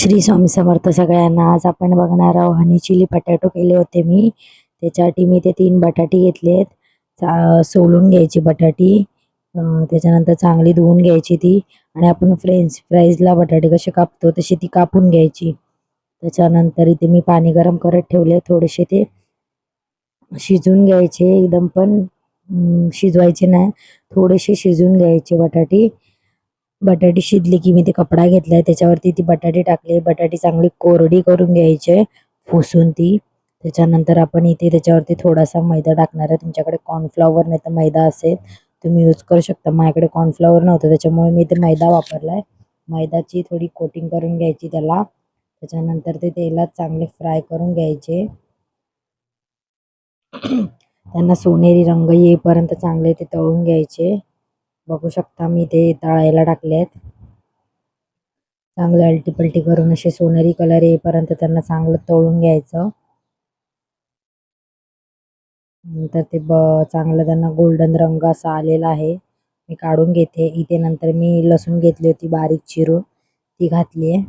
श्री स्वामी समर्थ सगळ्यांना. आज आपण बघणार आहोत हनी चिली पटॅटो केले होते मी. त्याच्यासाठी मी ते 3 बटाटे घेतलेत. सोलून घ्यायची बटाटी. त्याच्यानंतर चांगली धुवून घ्यायची ती आणि आपण फ्रेंच फ्राईजला बटाटे कसे कापतो तशी ती कापून घ्यायची. त्याच्यानंतर इथे मी पाणी गरम करत ठेवले. थोडेसे ते शिजून घ्यायचे, एकदम पण शिजवायचे नाही, थोडेसे शिजून घ्यायचे बटाटे. बटाटी शिजली की मी ते कपडा घेतलाय, त्याच्यावरती ती बटाटे टाकले. बटाटी चांगली कोरडी करून घ्यायचे, पुसून ती. त्याच्यानंतर आपण इथे त्याच्यावरती थोडासा मैदा टाकणार आहे. तुमच्याकडे कॉर्नफ्लॉवर नाही तर मैदा असेल तुम्ही यूज करू शकता. माझ्याकडे कॉर्नफ्लॉवर नव्हतं त्याच्यामुळे मी ते मैदा वापरलाय. मैदाची थोडी कोटिंग करून घ्यायची त्याला. त्याच्यानंतर ते तेलात चांगले फ्राय करून घ्यायचे. त्यांना सोनेरी रंग येईपर्यंत चांगले ते तळून घ्यायचे. बघू शकता मी ते तळायला टाकलेत. चांगलं अलटीपलटी करून असे सोनेरी कलर येईपर्यंत त्यांना चांगलं तळून घ्यायचं. नंतर ते चांगलं त्यांना गोल्डन रंग असा आलेला आहे. मी काढून घेते. इथे नंतर मी लसूण घेतली होती बारीक चिरून, ती घातली आहे.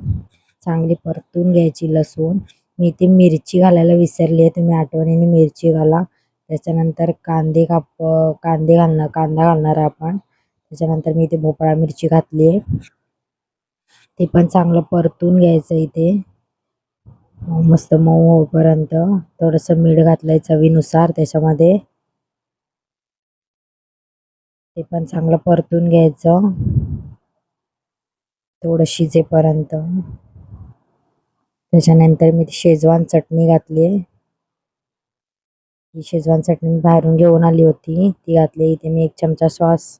चांगली परतून घ्यायची लसूण. मी इथे मिरची घालायला विसरली आहे, तुम्ही आठवणीने मिरची घाला. त्याच्यानंतर कांदा घालणार आपण. त्याच्यानंतर मी इथे भोपळा मिरची घातली आहे. ते पण चांगलं परतून घ्यायचं इथे मस्त मऊ होईपर्यंत. थोडंसं मीठ घातलंय चवीनुसार त्याच्यामध्ये. ते पण चांगलं परतून घ्यायचं थोडं शिजेपर्यंत. त्याच्यानंतर मी शेजवान चटणी घातली. ही शेजवान चटणी बाहेरून घेऊन आली होती, ती घातली. इथे मी 1 चमचा सॉस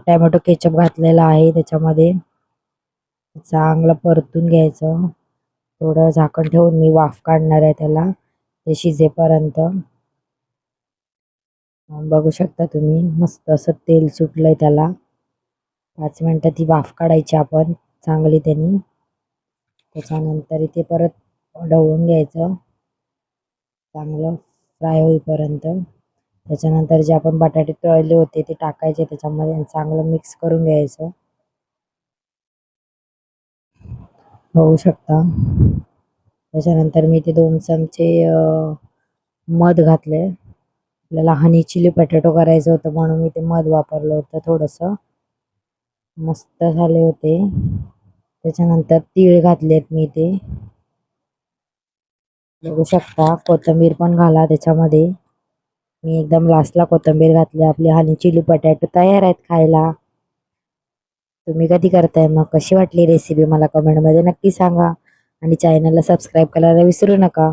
टॅमॅटो केचप घातलेला आहे त्याच्यामध्ये. चांगलं परतून घ्यायचं. थोडं झाकण ठेवून मी वाफ काढणार आहे त्याला, ते शिजेपर्यंत. बघू शकता तुम्ही मस्त असं तेल सुटलंय त्याला. 5 मिनिटं ती वाफ काढायची आपण चांगली त्यांनी. त्याच्यानंतर इथे परत ढवळून घ्यायचं चांगलं फ्राय होईपर्यंत. त्याच्यानंतर जे आपण बटाटे तळले होते ते टाकायचे त्याच्यामध्ये आणि चांगलं मिक्स करून घ्यायचं. बघू शकता. त्याच्यानंतर मी ते 2 चमचे मध घातले. आपल्याला हनी चिली पटॅटो करायचं होतं म्हणून मी ते मध वापरलं होतं थोडंसं. मस्त झाले होते. त्याच्यानंतर तीळ घातलेत मी ते. बघू शकता. कोथिंबीर पण घाला त्याच्यामध्ये. मी एकदम लास्टला कोथिंबीर घातली. आपले हनी चिली पटॅटो तयार आहेत खायला. तुम्ही कधी करताय मग? कशी वाटली रेसिपी मला कमेंटमध्ये नक्की सांगा आणि चॅनलला सबस्क्राईब करायला विसरू नका.